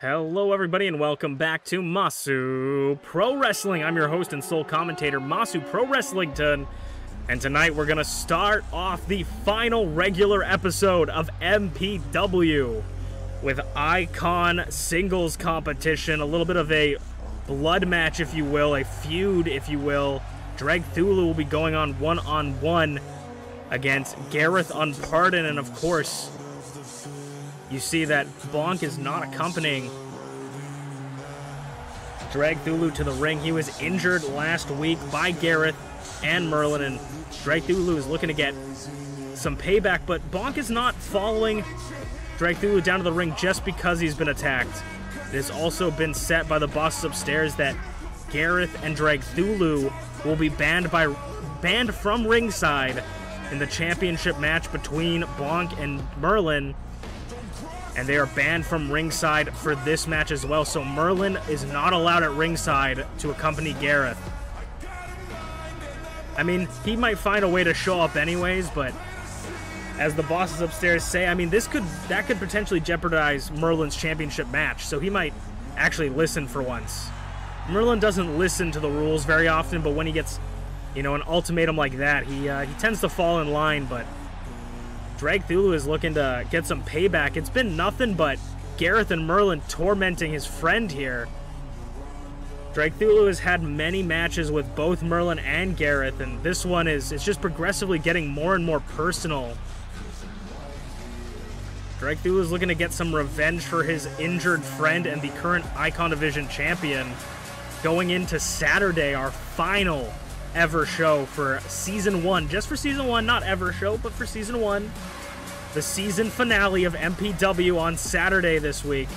Hello everybody and welcome back to Masu Pro Wrestling. I'm your host and sole commentator, Masu Pro Wrestlington. And tonight we're going to start off the final regular episode of MPW with Icon singles competition. A little bit of a blood match, if you will, a feud, if you will. Dragthulu will be going on one-on-one against Garreth Unported, and of course, you see that Bonk is not accompanying Dragthulu to the ring. He was injured last week by Garreth and Merlin, and Dragthulu is looking to get some payback, but Bonk is not following Dragthulu down to the ring just because he's been attacked. It has also been set by the bosses upstairs that Garreth and Dragthulu will be banned from ringside in the championship match between Bonk and Merlin. And they are banned from ringside for this match as well. So Merlin is not allowed at ringside to accompany Garreth. I mean, he might find a way to show up anyways, but as the bosses upstairs say, I mean, that could potentially jeopardize Merlin's championship match. So he might actually listen for once. Merlin doesn't listen to the rules very often, but when he gets, you know, an ultimatum like that, he tends to fall in line, but Dragthulu is looking to get some payback. It's been nothing but Garreth and Merlin tormenting his friend here. Dragthulu has had many matches with both Merlin and Garreth, and this one it's just progressively getting more and more personal. Dragthulu is looking to get some revenge for his injured friend and the current Icon Division champion going into Saturday, our final ever show for Season 1. Just for Season 1, not ever show, but for Season 1. The season finale of MPW on Saturday this week.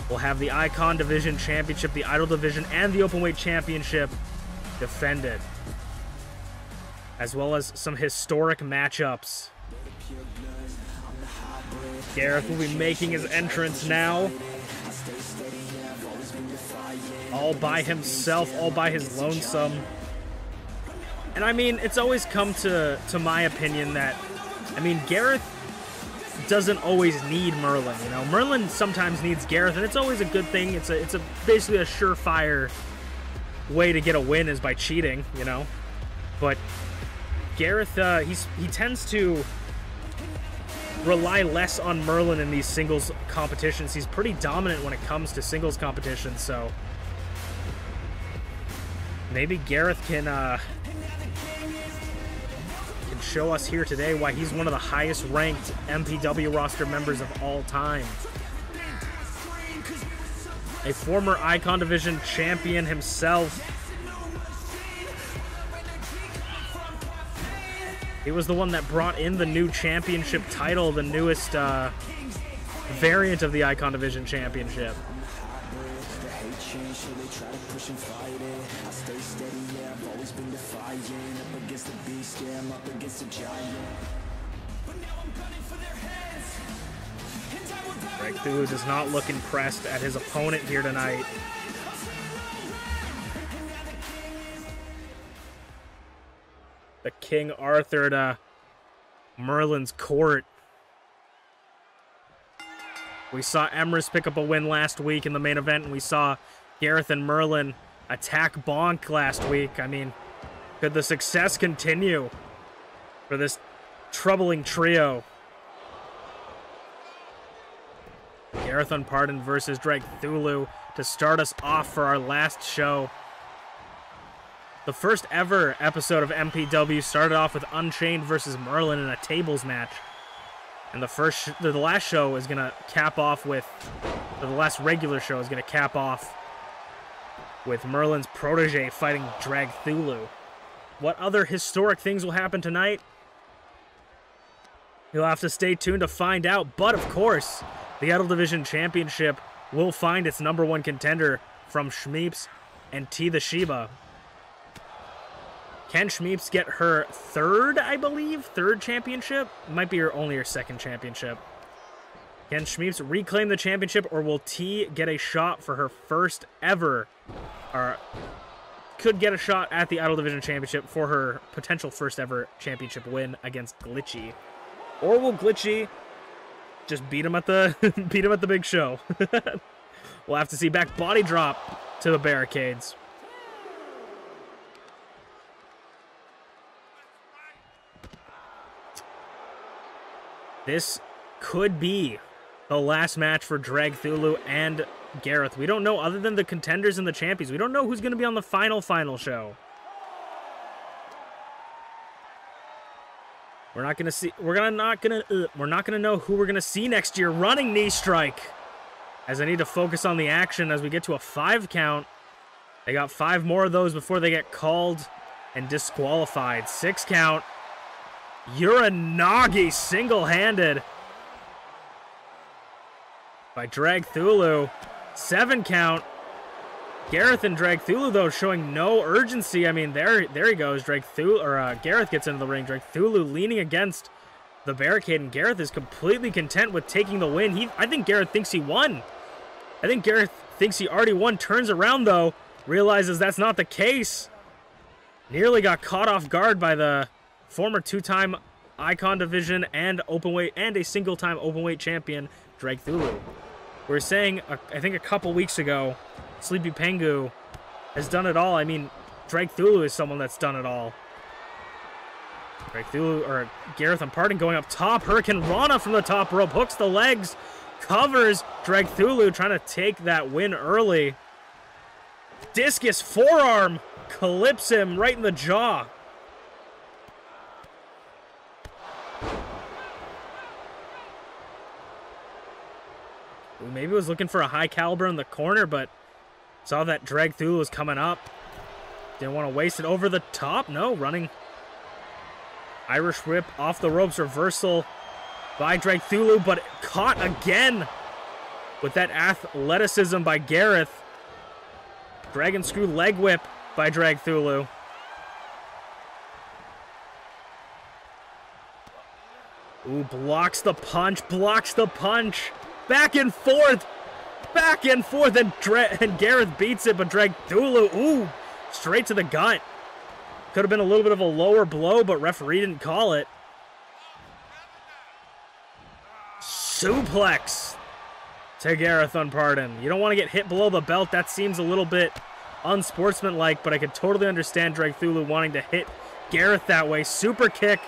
We'll have the Icon Division Championship, the Idol Division, and the Openweight Championship defended, as well as some historic matchups. Garreth will be making his entrance now, all by himself, all by his lonesome. And I mean, it's always come to my opinion that, I mean, Garreth doesn't always need Merlin, you know. Merlin sometimes needs Garreth, and it's always a good thing. It's basically a surefire way to get a win is by cheating, you know. But Garreth, he tends to rely less on Merlin in these singles competitions. He's pretty dominant when it comes to singles competitions, so maybe Garreth can show us here today why he's one of the highest ranked MPW roster members of all time. A former Icon Division champion himself. He was the one that brought in the new championship title, the newest variant of the Icon Division championship. Dragthulu does not look impressed at his opponent here tonight. The King Arthur to Merlin's court. We saw Emrys pick up a win last week in the main event, and we saw Garreth and Merlin attack Bonk last week. I mean, could the success continue for this troubling trio? Garreth Unported versus Dragthulu to start us off for our last show. The first ever episode of MPW started off with Unchained versus Merlin in a tables match. And the last show is going to cap off with, or the last regular show is going to cap off with Merlin's protege fighting Dragthulu. What other historic things will happen tonight? You'll have to stay tuned to find out. But of course, the Idol Division Championship will find its #1 contender from Shmeeps and TeaTheShiba. Can Shmeeps get her third championship? Might be only her second championship. Can Shmeeps reclaim the championship, or will T get a shot for her first ever, or could get a shot at the Idol Division Championship for her potential first ever championship win against Glitchy? Or will Glitchy just beat him at the beat him at the big show. We'll have to see. Back body drop to the barricades. This could be the last match for Dragthulu and Garreth. We don't know, other than the contenders and the champions. We don't know who's going to be on the final show. We're not going to see. We're not going to know who we're going to see next year. Running knee strike. As I need to focus on the action as we get to a 5 count. They got 5 more of those before they get called and disqualified. 6 count. Uranagi single-handed by Dragthulu. 7 count. Garreth and Dragthulu, though, showing no urgency. I mean, there he goes. Garreth gets into the ring. Dragthulu leaning against the barricade, and Garreth is completely content with taking the win. I think Garreth thinks he won. I think Garreth thinks he already won. Turns around, though, realizes that's not the case. Nearly got caught off guard by the former 2-time Icon Division and openweight and a single-time openweight champion, Dragthulu. We were saying, I think a couple weeks ago, TheSleepyPengu has done it all. I mean, Dragthulu is someone that's done it all. Garreth Unported going up top. Hurricane Rana from the top rope. Hooks the legs. Covers Dragthulu, trying to take that win early. Discus forearm. Clips him right in the jaw. Maybe was looking for a high caliber in the corner, but saw that Dragthulu was coming up. Didn't want to waste it. Over the top. No, running Irish whip off the ropes. Reversal by Dragthulu, but caught again with that athleticism by Garreth. Dragon screw leg whip by Dragthulu. Ooh, blocks the punch, blocks the punch. Back and forth, and Garreth beats it, but Dragthulu, ooh, straight to the gut. Could have been a little bit of a lower blow, but referee didn't call it. Suplex to Garreth Unported. You don't want to get hit below the belt. That seems a little bit unsportsmanlike, but I could totally understand Dragthulu wanting to hit Garreth that way. Super kick.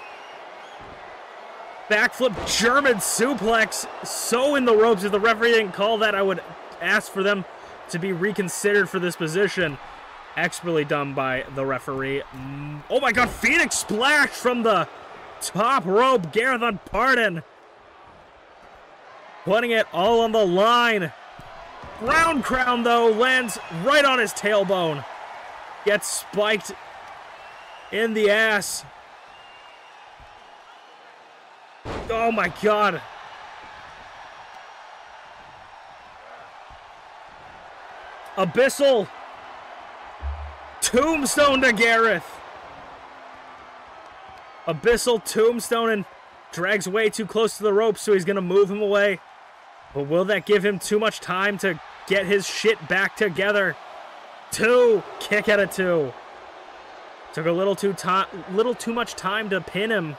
Backflip German suplex. So in the ropes. If the referee didn't call that, I would ask for them to be reconsidered for this position. Expertly done by the referee. Oh my god, Phoenix Splash from the top rope. Garreth Unported putting it all on the line. Round crown, though, lands right on his tailbone. Gets spiked in the ass. Oh my god. Abyssal tombstone to Garreth. Abyssal tombstone, and drags way too close to the rope, so he's going to move him away. But will that give him too much time to get his shit back together? 2. Kick out of 2. Took a little too much time to pin him.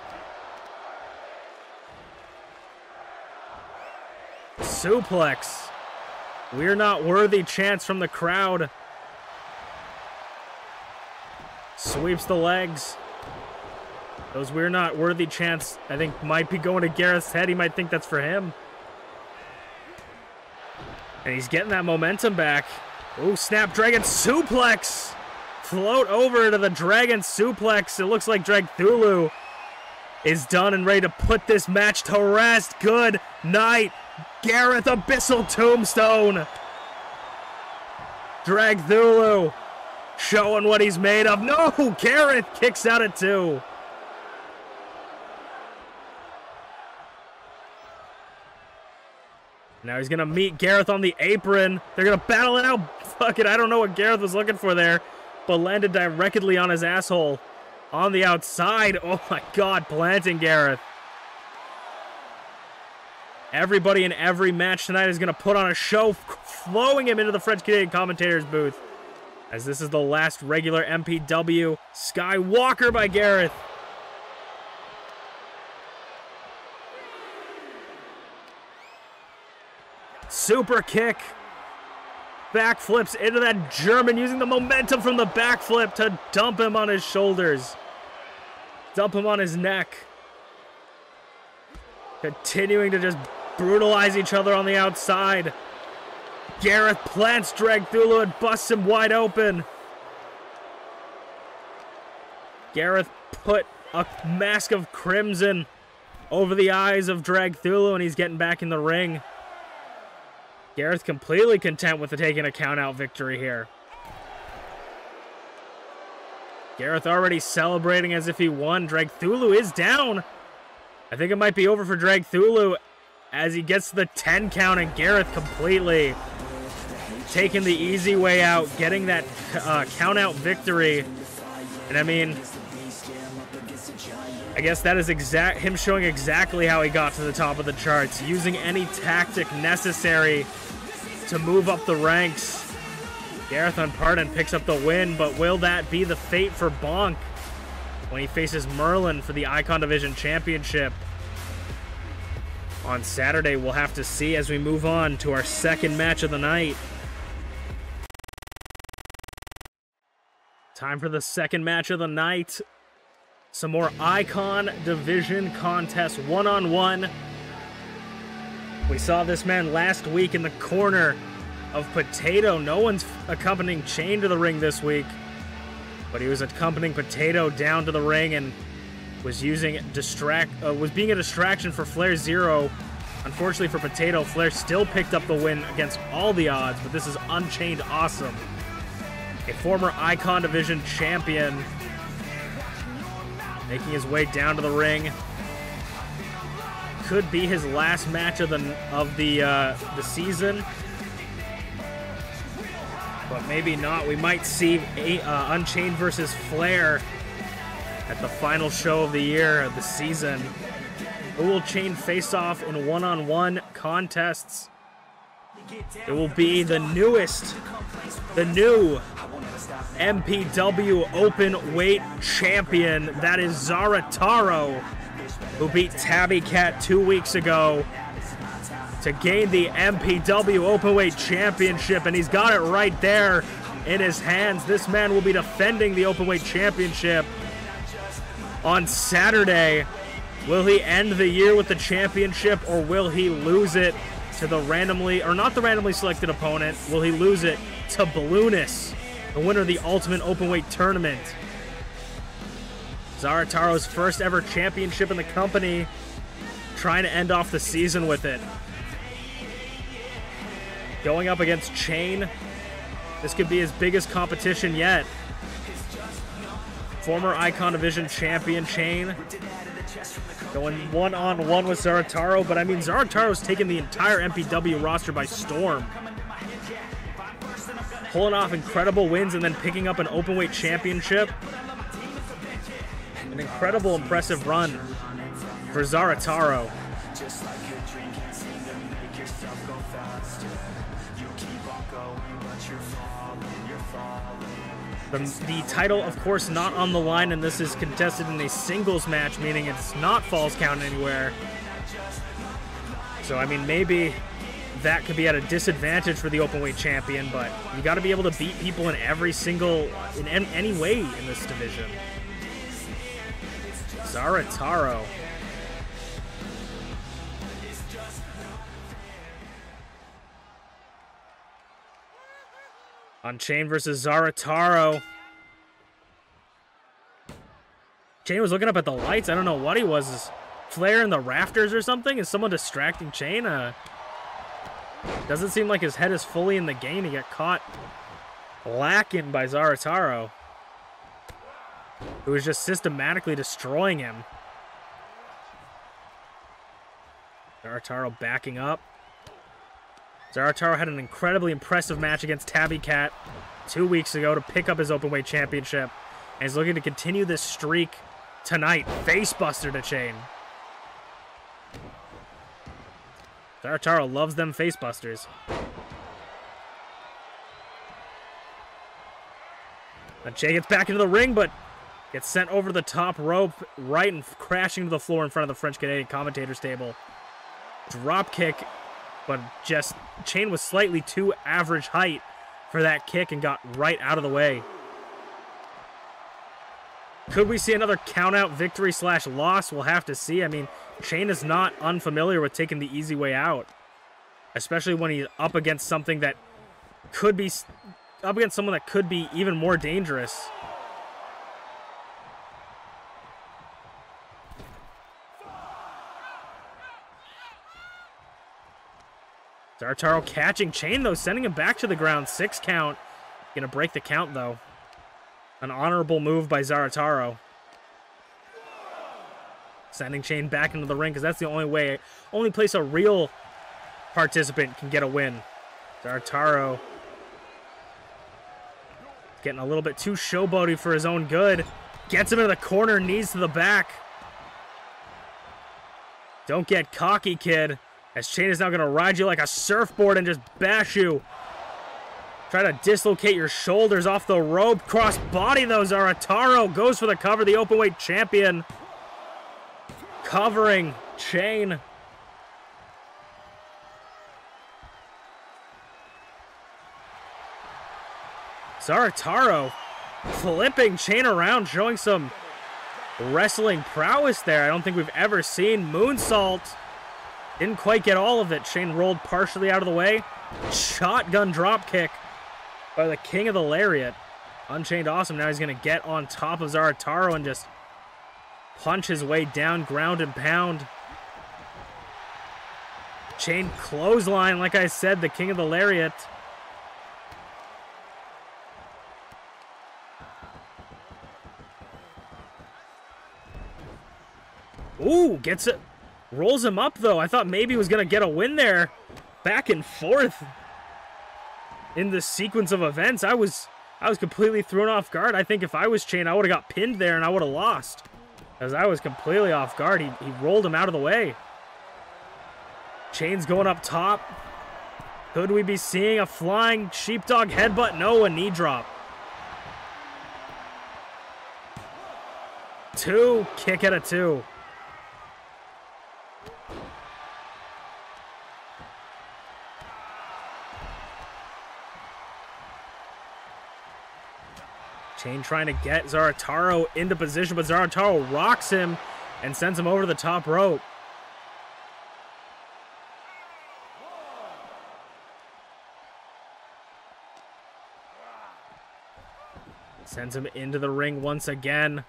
Suplex. We're not worthy chants from the crowd. Sweeps the legs. Those we're not worthy chants, I think, might be going to Gareth's head. He might think that's for him. And he's getting that momentum back. Ooh, Snapdragon suplex. Float over to the Dragon suplex. It looks like Dragthulu is done and ready to put this match to rest. Good night, Garreth. Abyssal tombstone. Dragthulu showing what he's made of. No, Garreth kicks out at 2. Now he's going to meet Garreth on the apron. They're going to battle it out. Fuck it, I don't know what Garreth was looking for there, but landed directly on his asshole on the outside. Oh my god, planting Garreth. Everybody in every match tonight is going to put on a show, flowing him into the French-Canadian commentator's booth, as this is the last regular MPW. Skywalker by Garreth. Super kick. Backflips into that German, using the momentum from the backflip to dump him on his shoulders. Dump him on his neck. Continuing to just brutalize each other on the outside. Garreth plants Dragthulu and busts him wide open. Garreth put a mask of crimson over the eyes of Dragthulu, and he's getting back in the ring. Garreth completely content with taking a count-out victory here. Garreth already celebrating as if he won. Dragthulu is down. I think it might be over for Dragthulu as he gets to the 10 count, and Garreth completely taking the easy way out, getting that count-out victory. And I mean, I guess that is him showing exactly how he got to the top of the charts, using any tactic necessary to move up the ranks. Garreth Unported picks up the win, but will that be the fate for Bonk when he faces Merlin for the Icon Division Championship on Saturday? We'll have to see as we move on to our second match of the night. Time for the second match of the night. Some more Icon Division contest one-on-one. We saw this man last week in the corner of Potato. No one's accompanying Chain to the ring this week, but he was accompanying Potato down to the ring and was using was being a distraction for FlairZero. Unfortunately for Potato, Flair still picked up the win against all the odds, but this is UnchainedAwesome, a former Icon Division champion, making his way down to the ring. Could be his last match of the season, but maybe not. We might see Unchained versus Flair at the final show of the year of the season. Who will Chain face off in one-on-one contests? It will be the new MPW open weight champion. That is Zara Taro, who beat Tabby Cat 2 weeks ago to gain the MPW Openweight Championship, and he's got it right there in his hands. This man will be defending the Openweight Championship on Saturday. Will he end the year with the championship, or will he lose it to the not the randomly selected opponent? Will he lose it to Balloonist, the winner of the Ultimate Openweight Tournament? Zara Taro's first ever championship in the company, trying to end off the season with it. Going up against Chain. This could be his biggest competition yet. Former Icon Division champion Chain going one-on-one with Zara Taro, but I mean, Zara Taro's taken the entire MPW roster by storm, pulling off incredible wins and then picking up an openweight championship. An incredible, impressive run for Zara Taro. The title, of course, not on the line, and this is contested in a singles match, meaning it's not falls count anywhere. So, I mean, maybe that could be at a disadvantage for the openweight champion, but you got to be able to beat people in any way in this division. Zara Taro. Unchained versus Zara Taro. Chain was looking up at the lights. I don't know what he was. Is Flair in the rafters or something? Is someone distracting Chain? Doesn't seem like his head is fully in the game. He got caught lacking by Zara Taro, who was just systematically destroying him. Zara Taro backing up. Zara Taro had an incredibly impressive match against Tabby Cat 2 weeks ago to pick up his openweight championship, and is looking to continue this streak tonight. Facebuster to Chain. Zara Taro loves them facebusters. And Chain gets back into the ring, but gets sent over the top rope, right and crashing to the floor in front of the French Canadian commentator's table. Drop kick but just Chain was slightly too average height for that kick and got right out of the way. Could we see another count-out victory / loss? We'll have to see. I mean, Chain is not unfamiliar with taking the easy way out, especially when he's up against something that could be someone that could be even more dangerous. Zarataro catching Chain, though, sending him back to the ground. 6 count. Gonna break the count, though. An honorable move by Zarataro. Sending Chain back into the ring, because that's the only place a real participant can get a win. Zarataro getting a little bit too showboaty for his own good. Gets him into the corner, knees to the back. Don't get cocky, kid. As Chain is now going to ride you like a surfboard and just bash you. Try to dislocate your shoulders off the rope. Cross body, though. Zarataro goes for the cover. The openweight champion covering Chain. Zarataro flipping Chain around, showing some wrestling prowess there. I don't think we've ever seen. Moonsault. Didn't quite get all of it. Chain rolled partially out of the way. Shotgun dropkick by the king of the lariat. UnchainedAwesome. Now he's going to get on top of Zarataro and just punch his way down, ground and pound. Chain clothesline, like I said, the king of the lariat. Ooh, gets it. Rolls him up, though. I thought maybe he was going to get a win there. Back and forth in this sequence of events. I was completely thrown off guard. I think if I was Chain, I would have got pinned there and I would have lost. Because I was completely off guard. He rolled him out of the way. Chain's going up top. Could we be seeing a flying sheepdog headbutt? No, a knee drop. 2, kick out of 2. Chain trying to get Zarataro into position, but Zarataro rocks him and sends him over the top rope. Sends him into the ring once again.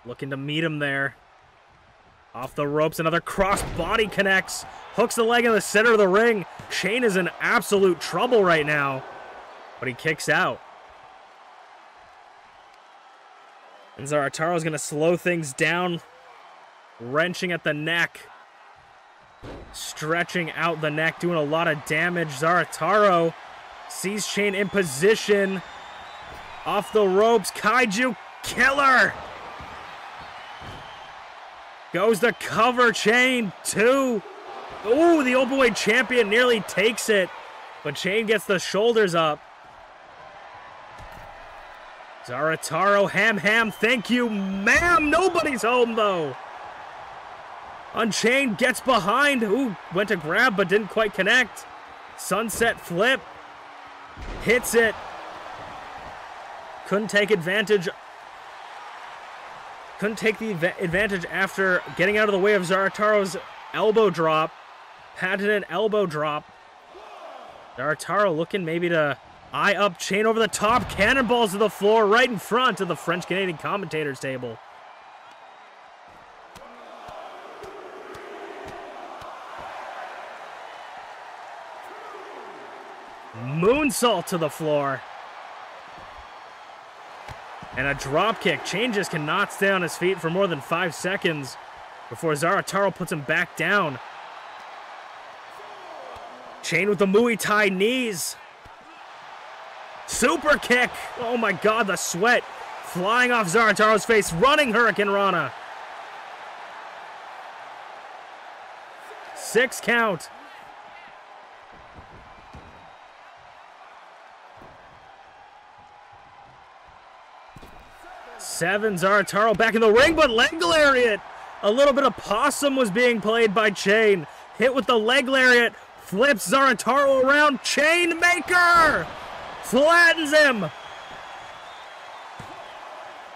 Looking to meet him there. Off the ropes, another cross body connects. Hooks the leg in the center of the ring. Chain is in absolute trouble right now, but he kicks out. And Zarataro's going to slow things down, wrenching at the neck, stretching out the neck, doing a lot of damage. Zarataro sees Chain in position, off the ropes, Kaiju killer! Goes to cover Chain, 2. Ooh, the openweight champion nearly takes it, but Chain gets the shoulders up. Zarataro, ham, thank you, ma'am. Nobody's home, though. Unchained gets behind. Ooh, went to grab, but didn't quite connect. Sunset flip. Hits it. Couldn't take advantage. Couldn't take the advantage after getting out of the way of Zarataro's elbow drop. Patented elbow drop. Zarataro looking maybe to eye up Chain over the top. Cannonballs to the floor right in front of the French-Canadian commentators table. Moonsault to the floor. And a drop kick. Chain just cannot stay on his feet for more than 5 seconds before Zarataro puts him back down. Chain with the Muay Thai knees. Super kick. Oh my God, the sweat flying off Zarataro's face. Running Hurricane Rana. 6 count. Seven, Zarataro back in the ring, but leg lariat. A little bit of possum was being played by Chain. Hit with the leg lariat. Flips Zarataro around. Chainmaker! Flattens him.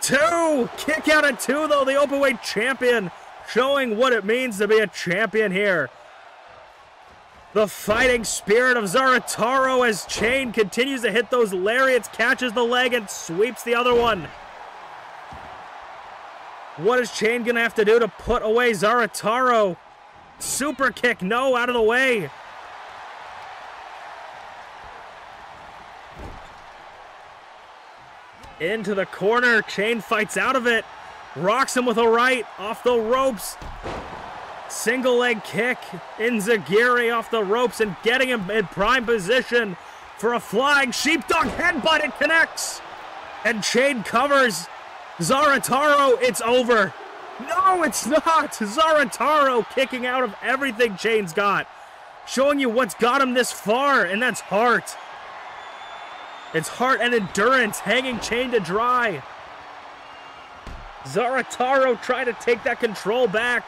2. Kick out at 2, though. The openweight champion showing what it means to be a champion here. The fighting spirit of Zarataro as Chain continues to hit those lariats, catches the leg, and sweeps the other one. What is Chain going to have to do to put away Zarataro? Super kick, no, out of the way. Into the corner, Chain fights out of it. Rocks him with a right, off the ropes. Single leg kick, Inzagiri off the ropes and getting him in prime position for a flying sheepdog headbutt. It connects. And Chain covers Zarataro. It's over. No, it's not. Zarataro kicking out of everything Chain's got. Showing you what's got him this far, and that's heart. It's heart and endurance hanging Chain to dry. Zarataro trying to take that control back.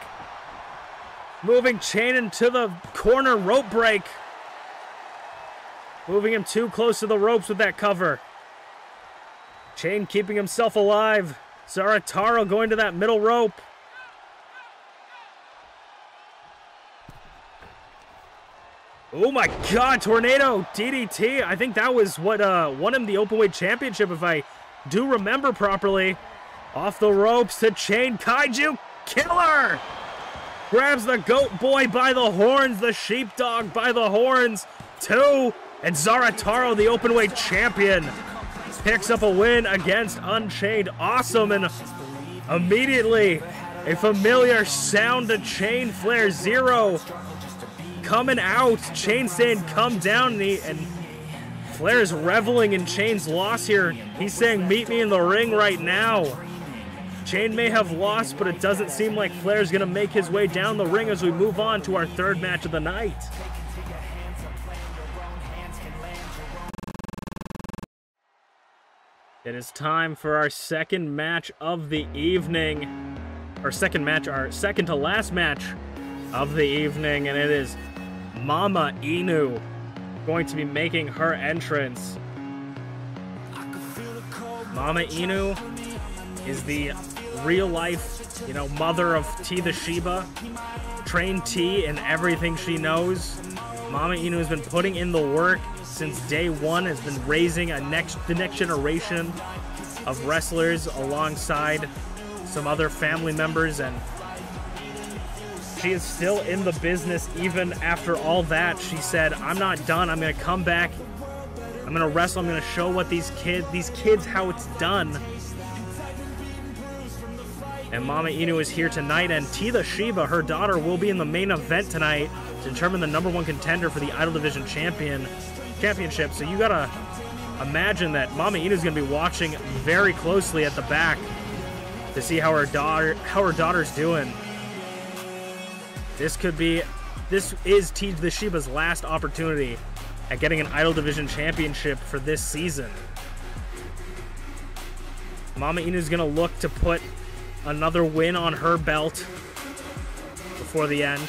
Moving Chain into the corner rope break. Moving him too close to the ropes with that cover. Chain keeping himself alive. Zarataro going to that middle rope. Oh my god, Tornado DDT. I think that was what won him the Openweight Championship, if I do remember properly. Off the ropes to Chain. Kaiju Killer! Grabs the Goat Boy by the horns, the Sheepdog by the horns. 2, and Zarataro, the Openweight Champion, picks up a win against UnchainedAwesome, and immediately a familiar sound to Chain. FlairZero coming out. Chain saying, come down, and Flair is reveling in Chain's loss here. He's saying, meet me in the ring right now. Chain may have lost, but it doesn't seem like Flair's going to make his way down the ring as we move on to our third match of the night. It is time for our second match of the evening. Our second to last match of the evening, and it is MamaInu going to be making her entrance. MamaInu is the real-life, mother of TeaTheShiba. Trained T in everything she knows. MamaInu has been putting in the work since day one, has been raising the next generation of wrestlers alongside some other family members, and she is still in the business even after all that. She said, I'm not done. I'm going to come back. I'm going to wrestle. I'm going to show what these kids how it's done. And MamaInu is here tonight, and TeaTheShiba, her daughter, will be in the main event tonight to determine the #1 contender for the Idol Division championship. So you gotta imagine that MamaInu is gonna be watching very closely at the back to see how her daughter's doing. This is TeaTheShiba's last opportunity at getting an Idol Division championship for this season. MamaInu is gonna look to put another win on her belt before the end.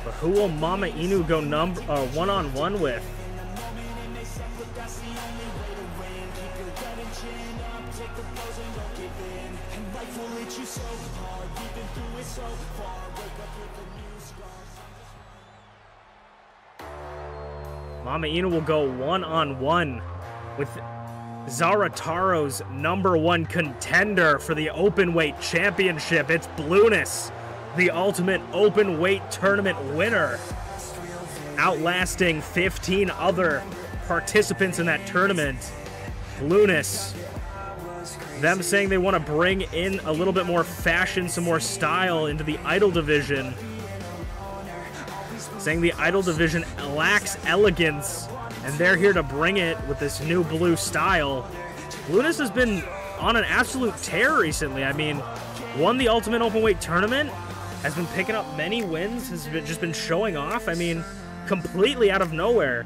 But who will MamaInu go one-on-one with? MamaInu will go one-on-one with Zarataro's #1 contender for the Openweight Championship. It's Blueness, the ultimate Openweight tournament winner, outlasting 15 other participants in that tournament. Blueness, them saying they want to bring in a little bit more fashion, some more style into the Idol Division. Saying the Idol Division lacks elegance, and they're here to bring it with this new blue style. Blueness has been on an absolute tear recently. I mean, won the Ultimate Openweight Tournament, has been picking up many wins, has just been showing off. I mean, completely out of nowhere.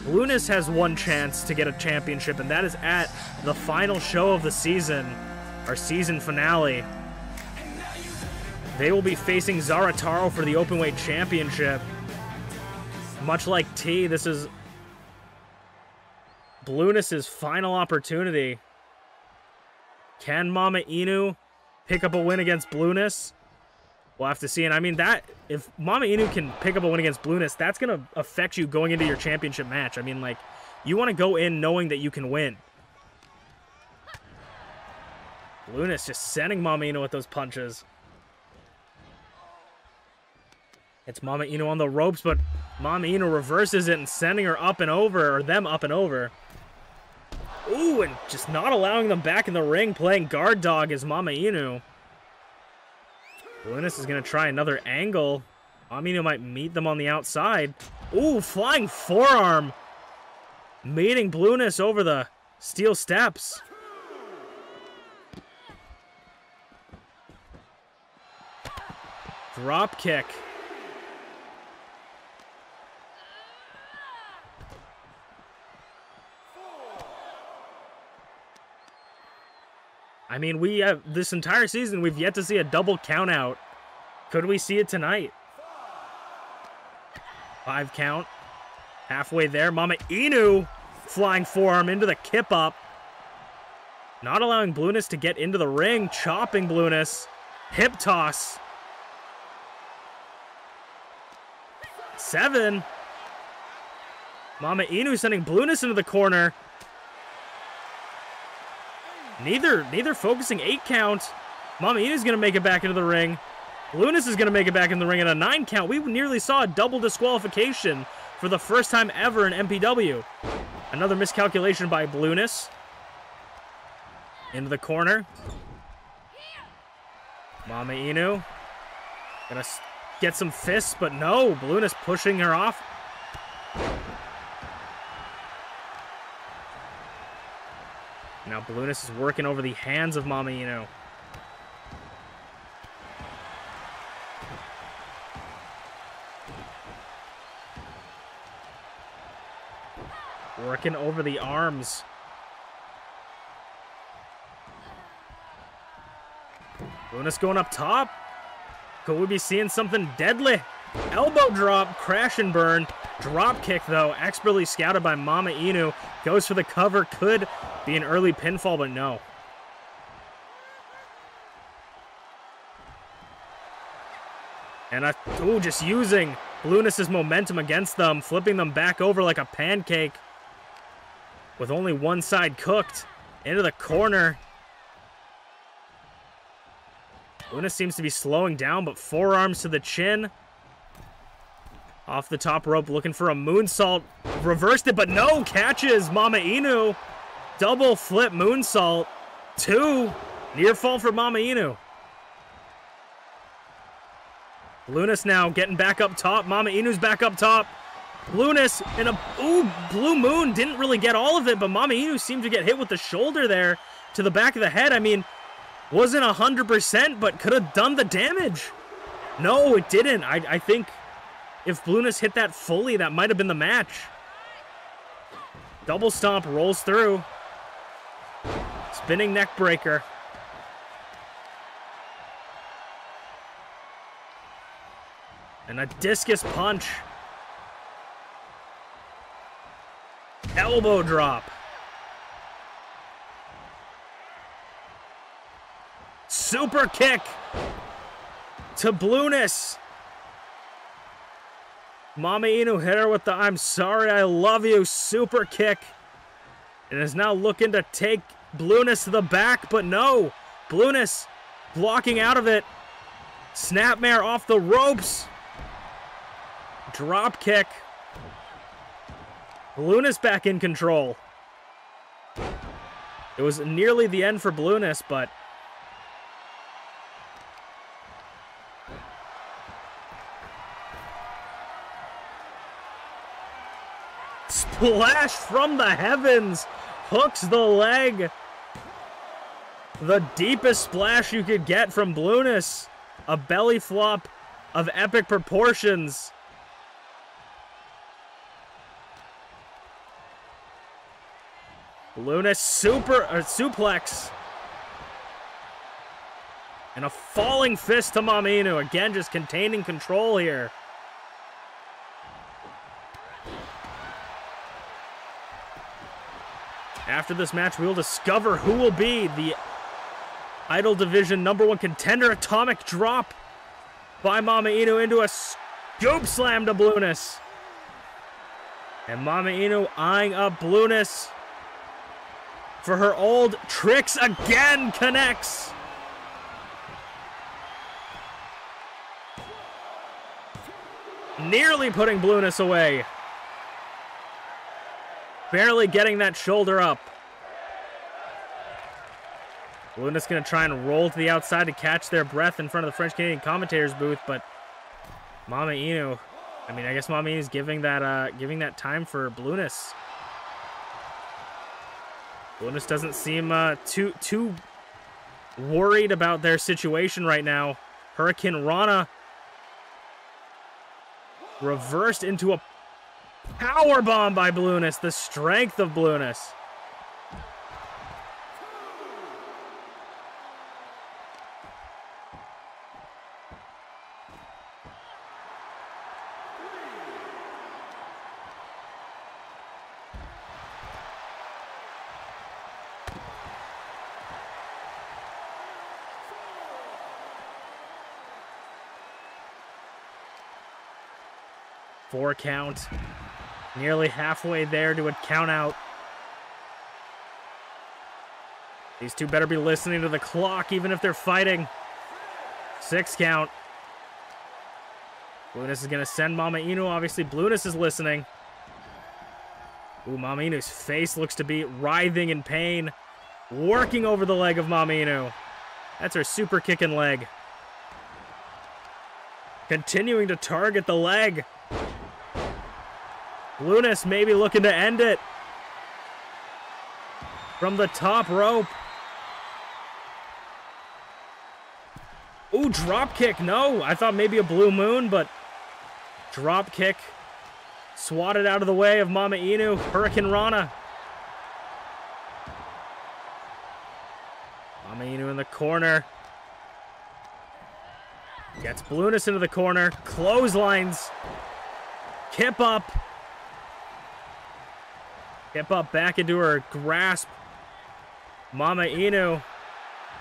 Blueness has one chance to get a championship, and that is at the final show of the season, our season finale. They will be facing Zarataro for the Openweight Championship. Much like T, this is Blueness's final opportunity. Can MamaInu pick up a win against Blueness? We'll have to see. And I mean, that if MamaInu can pick up a win against Blueness, that's going to affect you going into your championship match. I mean, like, you want to go in knowing that you can win. Blueness just sending MamaInu with those punches. It's MamaInu on the ropes, but MamaInu reverses it and sending her up and over, or them up and over. Ooh, and just not allowing them back in the ring, playing guard dog is MamaInu. Blueness is going to try another angle. MamaInu might meet them on the outside. Ooh, flying forearm. Meeting Blueness over the steel steps. Drop kick. I mean, we have this entire season, we've yet to see a double count out. Could we see it tonight? 5 count. Halfway there. MamaInu flying forearm into the kip up. Not allowing Blueness to get into the ring. Chopping Blueness. Hip toss. 7. MamaInu sending Blueness into the corner. Neither focusing. 8 count. MamaInu's going to make it back into the ring. Blueness is going to make it back in the ring at a 9 count. We nearly saw a double disqualification for the first time ever in MPW. Another miscalculation by Blueness. Into the corner. MamaInu. Gonna get some fists, but no. Blueness pushing her off. Now Blueness is working over the hands of MamaInu. Working over the arms. Blueness going up top. Could we be seeing something deadly? Elbow drop, crash and burn. Drop kick, though, expertly scouted by MamaInu. Goes for the cover. Could be an early pinfall, but no. And just using Blueness's momentum against them, flipping them back over like a pancake. With only one side cooked. Into the corner. Blueness seems to be slowing down, but forearms to the chin. Off the top rope, looking for a moonsault. Reversed it, but no. Catches MamaInu. Double flip moonsault. 2. Near fall for MamaInu. Blueness now getting back up top. MamaInu's back up top. Blueness in a blue moon. Didn't really get all of it, but MamaInu seemed to get hit with the shoulder there to the back of the head. I mean, wasn't 100%, but could have done the damage. No, it didn't. I think if Blueness hit that fully, that might have been the match. Double stomp rolls through. Spinning neck breaker. And a discus punch. Elbow drop. Super kick to Blueness. MamaInu hit her with the "I'm sorry, I love you" super kick. And is now looking to take Blueness to the back, but no. Blueness blocking out of it. Snapmare off the ropes. Drop kick. Blueness back in control. It was nearly the end for Blueness, but splash from the heavens. Hooks the leg. The deepest splash you could get from Blueness. A belly flop of epic proportions. Luna suplex. And a falling fist to MamaInu. Again, just containing control here. After this match, we will discover who will be the Idol Division #1 contender. Atomic drop by MamaInu into a scoop slam to Blueness. And MamaInu eyeing up Blueness for her old tricks again. Connects. Nearly putting Blueness away. Barely getting that shoulder up. Blueness going to try and roll to the outside to catch their breath in front of the French-Canadian commentators booth, but MamaInu, I mean, I guess MamaInu's giving that time for Blueness. Blueness doesn't seem too worried about their situation right now. Hurricane Rana reversed into a power bomb by Blueness. The strength of Blueness. Four count. Nearly halfway there to a count out. These two better be listening to the clock even if they're fighting. 6 count. Blueness is going to send MamaInu. Obviously, Blueness is listening. Ooh, MamaInu's face looks to be writhing in pain. Working over the leg of MamaInu. That's her super kicking leg. Continuing to target the leg. Blueness maybe looking to end it. From the top rope. Ooh, drop kick. No, I thought maybe a blue moon, but drop kick. Swatted out of the way of MamaInu. Hurricane Rana. MamaInu in the corner. Gets Blueness into the corner. Clotheslines. Kip up. Kip up back into her grasp. MamaInu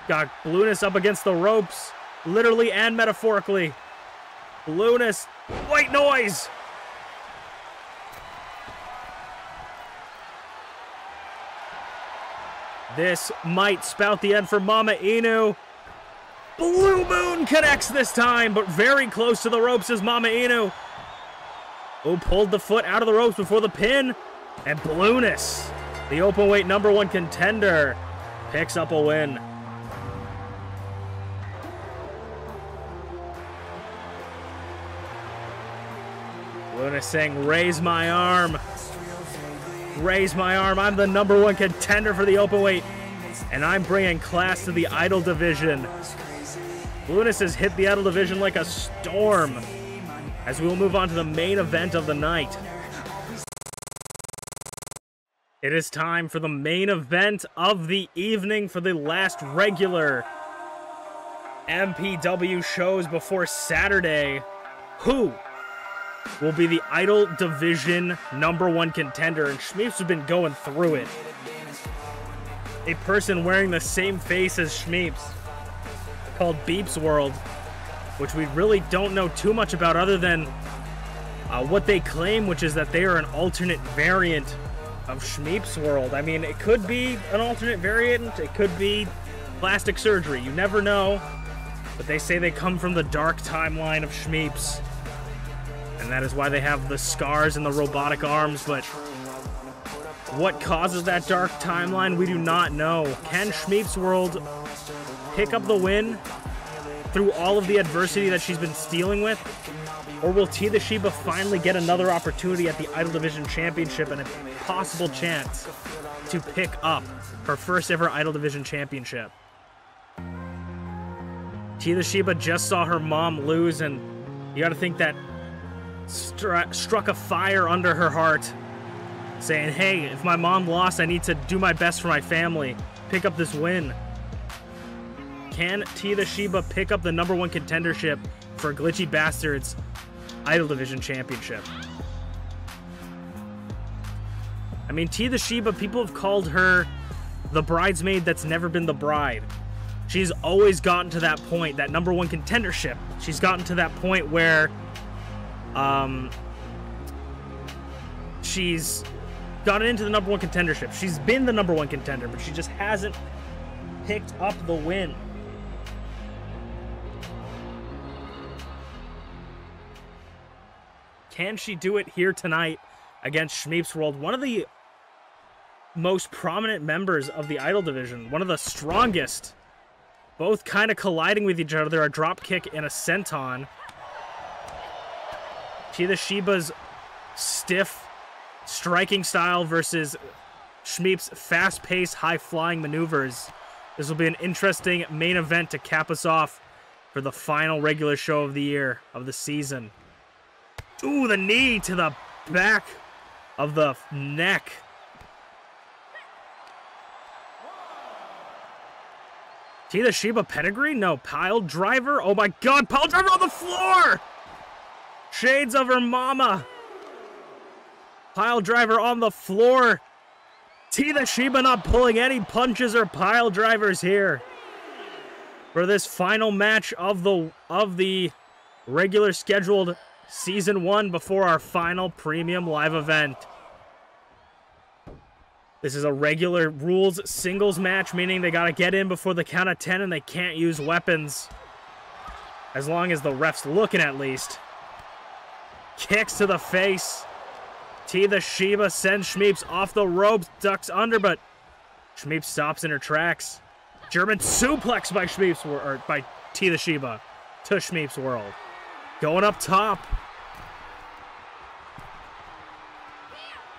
got Blueness up against the ropes, literally and metaphorically. Blueness, white noise. This might spout the end for MamaInu. Blue Moon connects this time, but very close to the ropes is MamaInu. Who pulled the foot out of the ropes before the pin. And Blueness, the openweight #1 contender, picks up a win. Blueness saying, raise my arm. Raise my arm. I'm the #1 contender for the openweight. And I'm bringing class to the Idol Division. Blueness has hit the Idol Division like a storm. As we will move on to the main event of the night. It is time for the main event of the evening for the last regular MPW shows before Saturday. Who will be the Idol Division #1 contender? And Shmeeps has been going through it. A person wearing the same face as Shmeeps, called MintyClovers, which we really don't know too much about other than what they claim, which is that they are an alternate variant of ShmeepsWorld. I mean, it could be an alternate variant, it could be plastic surgery, you never know. But they say they come from the dark timeline of Shmeeps. And that is why they have the scars and the robotic arms, but what causes that dark timeline, we do not know. Can ShmeepsWorld pick up the win through all of the adversity that she's been dealing with? Or will TeaTheShiba finally get another opportunity at the Idol Division Championship and a possible chance to pick up her first ever Idol Division Championship? TeaTheShiba just saw her mom lose, and you gotta think that struck a fire under her heart. saying, hey, if my mom lost, I need to do my best for my family. Pick up this win. Can TeaTheShiba pick up the #1 contendership for GlitchyBasturds Idol Division Championship? I mean, TeaTheShiba, people have called her the bridesmaid that's never been the bride. She's always gotten to that point, that #1 contendership. She's gotten to that point where she's gotten into the #1 contendership. She's been the #1 contender, but she just hasn't picked up the win. Can she do it here tonight against ShmeepsWorld? One of the most prominent members of the Idol division, one of the strongest, both kind of colliding with each other. A drop kick and a senton. TeaTheShiba's stiff striking style versus Shmeep's fast-paced, high-flying maneuvers. This will be an interesting main event to cap us off for the final regular show of the year, of the season. Ooh, the knee to the back of the neck. TeaTheShiba pedigree? No, pile driver? Oh my god, pile driver on the floor! Shades of her mama. Pile driver on the floor. TeaTheShiba not pulling any punches or pile drivers here for this final match of the regular scheduled Season 1 before our final premium live event. This is a regular rules singles match, meaning they gotta get in before the count of 10 and they can't use weapons. As long as the ref's looking, at least. Kicks to the face. TeaTheShiba sends Shmeeps off the ropes, ducks under, but Shmeeps stops in her tracks. German suplex by by TeaTheShiba to ShmeepsWorld. Going up top.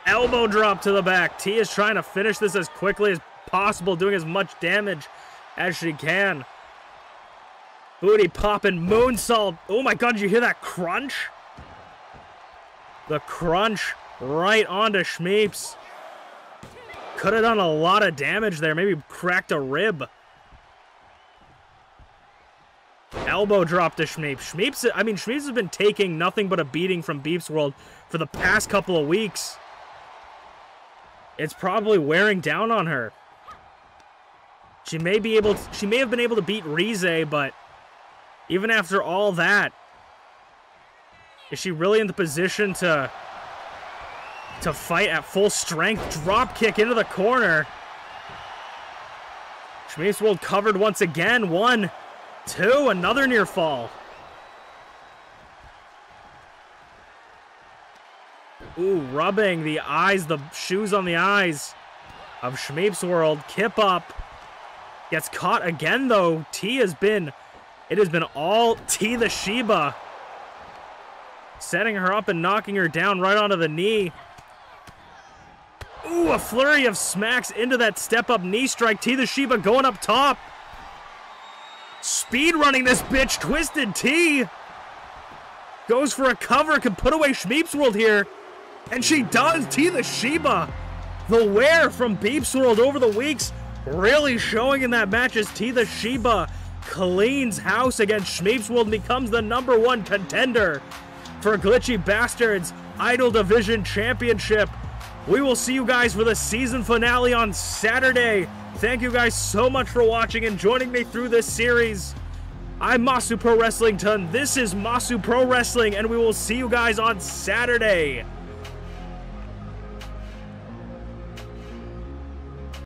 Elbow drop to the back. T is trying to finish this as quickly as possible, doing as much damage as she can. Booty popping moonsault. Oh my god, did you hear that crunch? The crunch right onto Shmeeps. Could have done a lot of damage there. Maybe cracked a rib. Elbow drop to Shmeeps. Shmeeps has been taking nothing but a beating from ShmeepsWorld for the past couple of weeks. It's probably wearing down on her. She may have been able to beat Rize, but even after all that, is she really in the position to fight at full strength? Drop kick into the corner. ShmeepsWorld covered once again. 1, 2, another near fall. Ooh, rubbing the eyes, the shoes on the eyes of ShmeepsWorld. Kip up. Gets caught again, though. It has been all TeaTheShiba. Setting her up and knocking her down right onto the knee. Ooh, a flurry of smacks into that step-up knee strike. TeaTheShiba going up top. Speed running this bitch. Twisted T. Goes for a cover. Can put away ShmeepsWorld here. And she does. TeaTheShiba, the wear from ShmeepsWorld over the weeks, really showing in that match as TeaTheShiba cleans house against ShmeepsWorld and becomes the #1 contender for GlitchyBasturds Idol Division Championship. We will see you guys for the season finale on Saturday. Thank you guys so much for watching and joining me through this series. I'm Masu Pro Wrestlington. This is Masu Pro Wrestling, and we will see you guys on Saturday.